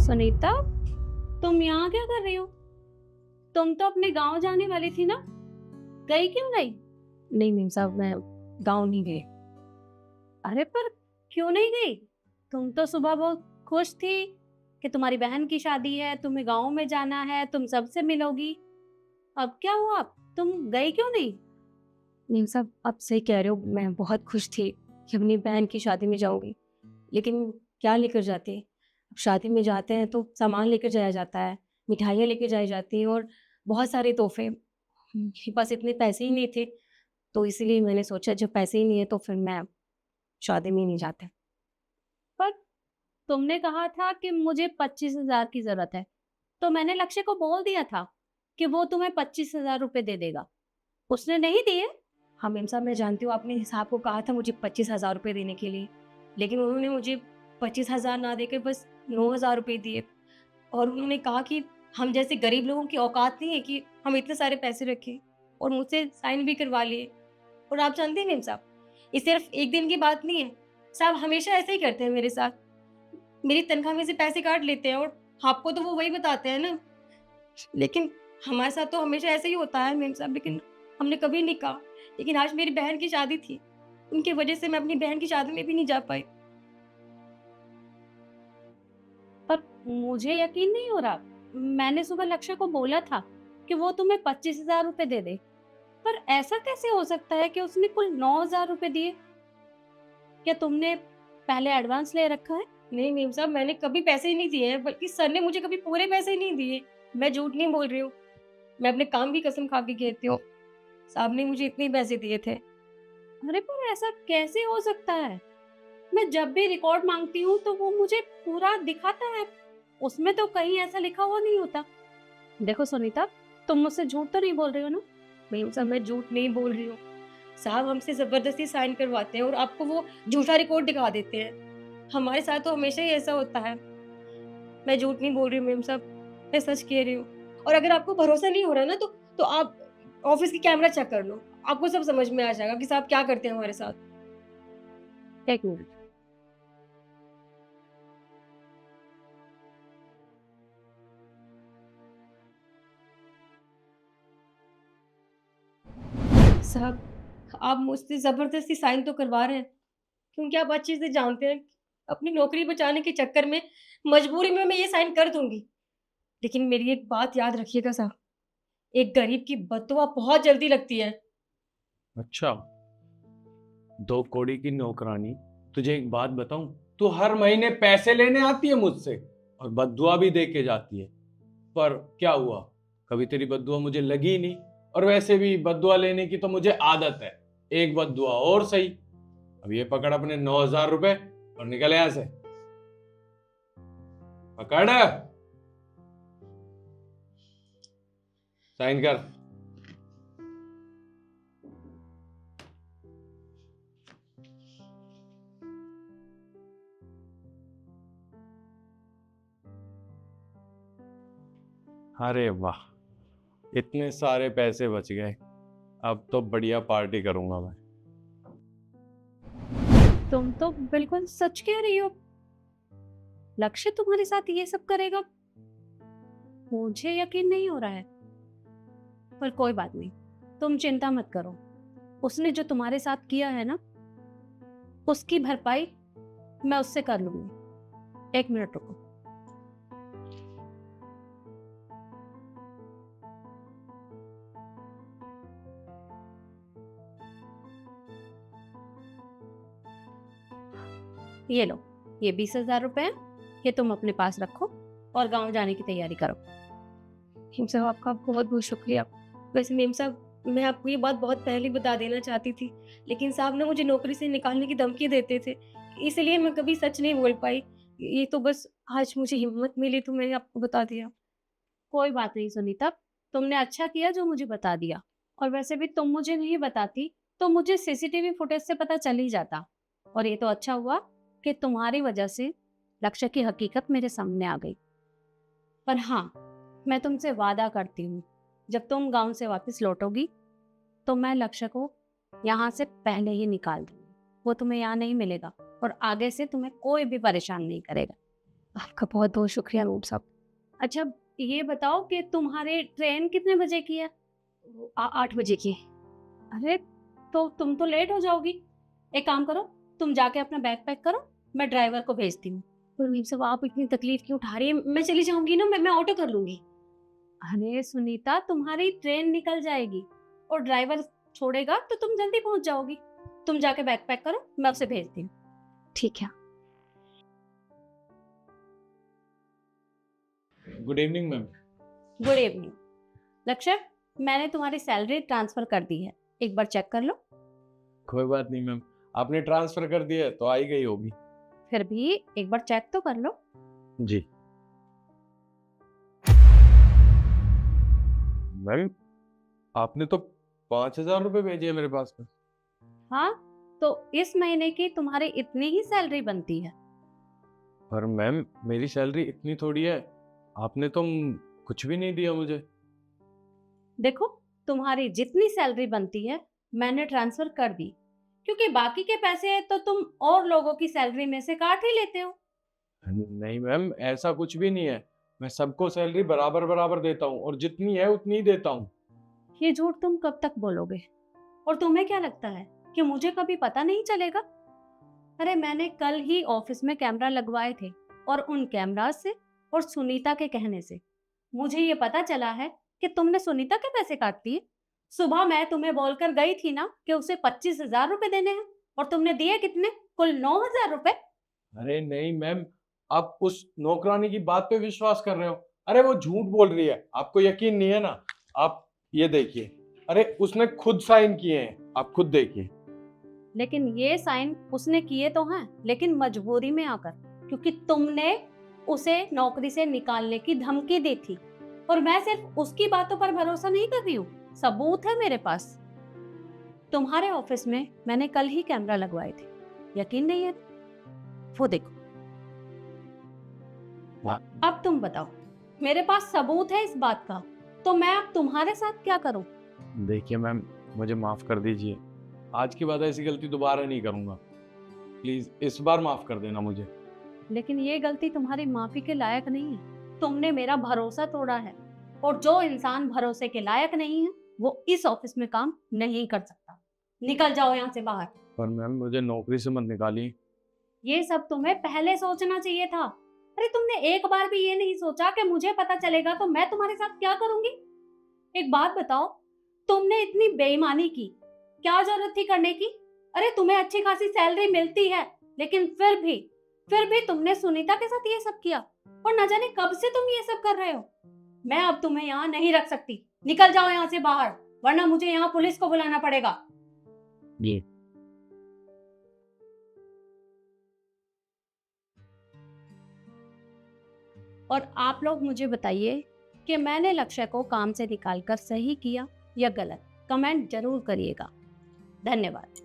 सुनीता, तुम यहाँ क्या कर रही हो? तुम तो अपने गांव जाने वाली थी ना? गई क्यों नहीं? नहीं मेम साहब, मैं गाँव नहीं गई। अरे पर क्यों नहीं गई? तुम तो सुबह बहुत खुश थी कि तुम्हारी बहन की शादी है, तुम्हें गांव में जाना है, तुम सबसे मिलोगी। अब क्या हुआ? तुम गई क्यों नहीं? मेम साहब, आप सही कह रहे हो, मैं बहुत खुश थी कि अपनी बहन की शादी में जाऊँगी। लेकिन क्या लेकर जाते? अब शादी में जाते हैं तो सामान लेकर जाया जाता है, मिठाइयाँ लेके जाई जाती हैं और बहुत सारे तोहफ़े। मेरे पास इतने पैसे ही नहीं थे, तो इसीलिए मैंने सोचा जब पैसे ही नहीं है तो फिर मैं शादी में ही नहीं जाते। पर तुमने कहा था कि मुझे 25,000 की जरूरत है, तो मैंने लक्ष्य को बोल दिया था कि वो तुम्हें 25,000 रुपए दे देगा। उसने नहीं दिए? हाँ मेम साहब, मैं जानती हूँ आपने साहब को कहा था मुझे 25,000 रुपये देने के लिए, लेकिन उन्होंने मुझे 25,000 ना देकर बस 9,000 रुपये दिए और उन्होंने कहा कि हम जैसे गरीब लोगों की औकात नहीं है कि हम इतने सारे पैसे रखें, और मुझसे साइन भी करवा लिए। और आप जानते हैं मेम साहब, ये सिर्फ एक दिन की बात नहीं है, साहब हमेशा ऐसे ही करते हैं मेरे साथ। मेरी तनख्वाह में से पैसे काट लेते हैं और आपको तो वो वही बताते हैं ना, लेकिन हमारे साथ तो हमेशा ऐसे ही होता है मेम साहब। लेकिन हमने कभी नहीं कहा। लेकिन आज मेरी बहन की शादी थी, उनकी वजह से मैं अपनी बहन की शादी में भी नहीं जा पाई। पर मुझे यकीन नहीं हो रहा। मैंने सुबह लक्ष्य को बोला था कि वो तुम्हें 25,000 रुपए दे दे। पर ऐसा कैसे हो सकता है कि उसने कुल 9,000 रुपए दिए? क्या तुमने पहले एडवांस ले रखा है? नहीं मेम साहब, मैंने कभी पैसे ही नहीं दिए हैं, बल्कि सर ने मुझे कभी पूरे पैसे ही नहीं दिए। मैं झूठ नहीं बोल रही हूँ, मैं अपने काम की कसम खा के कहती हूँ, साहब ने मुझे इतने ही पैसे दिए थे। अरे पर ऐसा कैसे हो सकता है? मैं जब भी रिकॉर्ड मांगती हूँ तो वो मुझे पूरा दिखाता है। उसमें तो कहीं ऐसा लिखा हुआ नहीं होता। देखो सुनीता, तुम मुझसे झूठ तो नहीं बोल रही हो ना? मेम साहब, मैं झूठ नहीं बोल रही हूँ। साहब हमसे ज़बरदस्ती साइन करवाते हैं और आपको वो झूठा रिकॉर्ड दिखा देते हैं। हमारे साथ तो हमेशा ही ऐसा होता है। मैं झूठ नहीं बोल रही हूँ मेम साहब, मैं सच कह रही हूँ। और अगर आपको भरोसा नहीं हो रहा ना, तो आप ऑफ़िस की कैमरा चेक कर लो। आपको सब समझ में आ जाएगा कि साहब क्या करते हैं हमारे साथ। एक मिनट। साहब, आप मुझसे ज़बरदस्ती साइन तो करवा रहे हैं, क्योंकि आप अच्छे से जानते हैं, अपनी नौकरी बचाने के चक्कर में मजबूरी में मैं ये साइन कर दूँगी। लेकिन मेरी एक बात याद रखिएगा साहब, एक गरीब की बद्दुआ बहुत जल्दी लगती है। अच्छा, 2 कौड़ी की नौकरानी, तुझे एक बात बताऊं, तू हर महीने पैसे लेने आती है मुझसे और बद्दुआ भी दे के जाती है। पर क्या हुआ, कभी तेरी बद्दुआ मुझे लगी ही नहीं। और वैसे भी बद्दुआ लेने की तो मुझे आदत है, एक बद्दुआ और सही। अब ये पकड़ अपने 9,000 रुपए और निकल यहाँ से। पकड़, साइन कर। अरे वाह, इतने सारे पैसे बच गए। अब तो बढ़िया पार्टी करूंगा मैं। तुम तो बिल्कुल सच कह रही हो। लक्ष्य तुम्हारे साथ ये सब करेगा? मुझे यकीन नहीं हो रहा है। पर कोई बात नहीं, तुम चिंता मत करो। उसने जो तुम्हारे साथ किया है ना, उसकी भरपाई मैं उससे कर लूंगी। एक मिनट रुको। ये लो, ये 20,000 रुपए हैं। ये तुम अपने पास रखो और गांव जाने की तैयारी करो। मेम साहब, आपका बहुत बहुत शुक्रिया। वैसे मेम साहब, मैं आपको ये बात बहुत पहले बता देना चाहती थी, लेकिन साहब ना मुझे नौकरी से निकालने की धमकी देते थे, इसलिए मैं कभी सच नहीं बोल पाई। ये तो बस आज मुझे हिम्मत मिली तो मैंने आपको बता दिया। कोई बात नहीं सुनीता, तुमने अच्छा किया जो मुझे बता दिया। और वैसे भी तुम मुझे नहीं बताती तो मुझे सीसीटीवी फुटेज से पता चल ही जाता। और ये तो अच्छा हुआ कि तुम्हारी वजह से लक्ष्य की हकीकत मेरे सामने आ गई। पर हाँ, मैं तुमसे वादा करती हूँ, जब तुम गांव से वापस लौटोगी तो मैं लक्ष्य को यहाँ से पहले ही निकाल दूंगी। वो तुम्हें यहाँ नहीं मिलेगा और आगे से तुम्हें कोई भी परेशान नहीं करेगा। आपका बहुत बहुत शुक्रिया नूर साहब। अच्छा ये बताओ कि तुम्हारी ट्रेन कितने बजे की है? 8 बजे की। अरे तो तुम तो लेट हो जाओगी। एक काम करो, तुम जाके अपना बैग पैक करो, मैं ड्राइवर को भेजती हूँ। पर मीम साहब आप इतनी तकलीफ क्यों उठा रही हैं? मैं चली जाऊंगी ना, मैं ऑटो कर लूंगी। अरे सुनीता, तुम्हारी ट्रेन निकल जाएगी और ड्राइवर छोड़ेगा तो तुम जल्दी पहुंच जाओगी। तुम जाके बैग पैक करो, मैं उसे भेजती हूँ। ठीक है। Good evening ma'am. Good evening. लक्ष्य, मैंने तुम्हारी सैलरी ट्रांसफर कर दी है, एक बार चेक कर लो। कोई बात नहीं मैम, आपने ट्रांसफर कर दिया है तो आई गई होगी। फिर भी एक बार चेक तो कर लो। जी मैम, आपने तो 5,000 रुपये भेजे हैं मेरे पास में। हाँ, तो इस महीने की तुम्हारी इतनी ही सैलरी बनती है। पर मैम मेरी सैलरी इतनी थोड़ी है, आपने तो कुछ भी नहीं दिया मुझे। देखो, तुम्हारी जितनी सैलरी बनती है मैंने ट्रांसफर कर दी, क्योंकि बाकी के पैसे तो तुम और लोगों की सैलरी में से काट ही लेते हो। नहीं मैम, ऐसा कुछ भी नहीं है। मैं सबको सैलरी बराबर बराबर देता हूँ और जितनी है उतनी ही देता हूँ। ये झूठ तुम कब तक बोलोगे? और तुम्हें क्या लगता है कि मुझे कभी पता नहीं चलेगा? अरे मैंने कल ही ऑफिस में कैमरा लगवाए थे और उन कैमरास से और सुनीता के कहने से मुझे ये पता चला है कि तुमने सुनीता के पैसे काट दिए। सुबह मैं तुम्हें बोलकर गई थी ना कि उसे 25,000 रुपए देने हैं, और तुमने दिए कितने? कुल 9,000 रुपए। अरे नहीं मैम, आप उस नौकरानी की बात पे विश्वास कर रहे हो। अरे वो झूठ बोल रही है, आपको यकीन नहीं है ना। आप ये देखिए, अरे उसने खुद साइन किए हैं, आप खुद देखिए। लेकिन ये साइन उसने किए तो हैं, लेकिन मजबूरी में आकर, क्योंकि तुमने उसे नौकरी से निकालने की धमकी दी थी। और मैं सिर्फ उसकी बातों पर भरोसा नहीं कर रही हूँ, सबूत है मेरे पास। तुम्हारे ऑफिस में मैंने कल ही कैमरा लगवाए थे, यकीन नहीं है? वो देखो। अब तुम बताओ, मेरे पास सबूत है इस बात का, तो मैं अब तुम्हारे साथ क्या करूं? देखिए मैम, मुझे माफ कर दीजिए। आज के बाद ऐसी गलती दोबारा नहीं करूंगा। प्लीज इस बार माफ कर देना मुझे। लेकिन ये गलती तुम्हारी माफी के लायक नहीं है। तुमने मेरा भरोसा तोड़ा है, और जो इंसान भरोसे के लायक नहीं है वो इस ऑफिस में काम नहीं कर सकता। निकल जाओ यहाँ से बाहर। पर मैम मुझे नौकरी से मत निकालिए। ये सब तुम्हें पहले सोचना चाहिए था। अरे तुमने एक बार भी ये नहीं सोचा कि मुझे पता चलेगा तो मैं तुम्हारे साथ क्या करूंगी? एक बात बताओ, तुमने इतनी बेईमानी की, क्या जरूरत थी करने की? अरे तुम्हें अच्छी खासी सैलरी मिलती है, लेकिन फिर भी तुमने सुनीता के साथ ये सब किया, और न जाने कब से तुम ये सब कर रहे हो। मैं अब तुम्हें यहाँ नहीं रख सकती। निकल जाओ यहाँ से बाहर, वरना मुझे यहाँ पुलिस को बुलाना पड़ेगा। जी। और आप लोग मुझे बताइए कि मैंने लक्ष्य को काम से निकालकर सही किया या गलत। कमेंट जरूर करिएगा। धन्यवाद।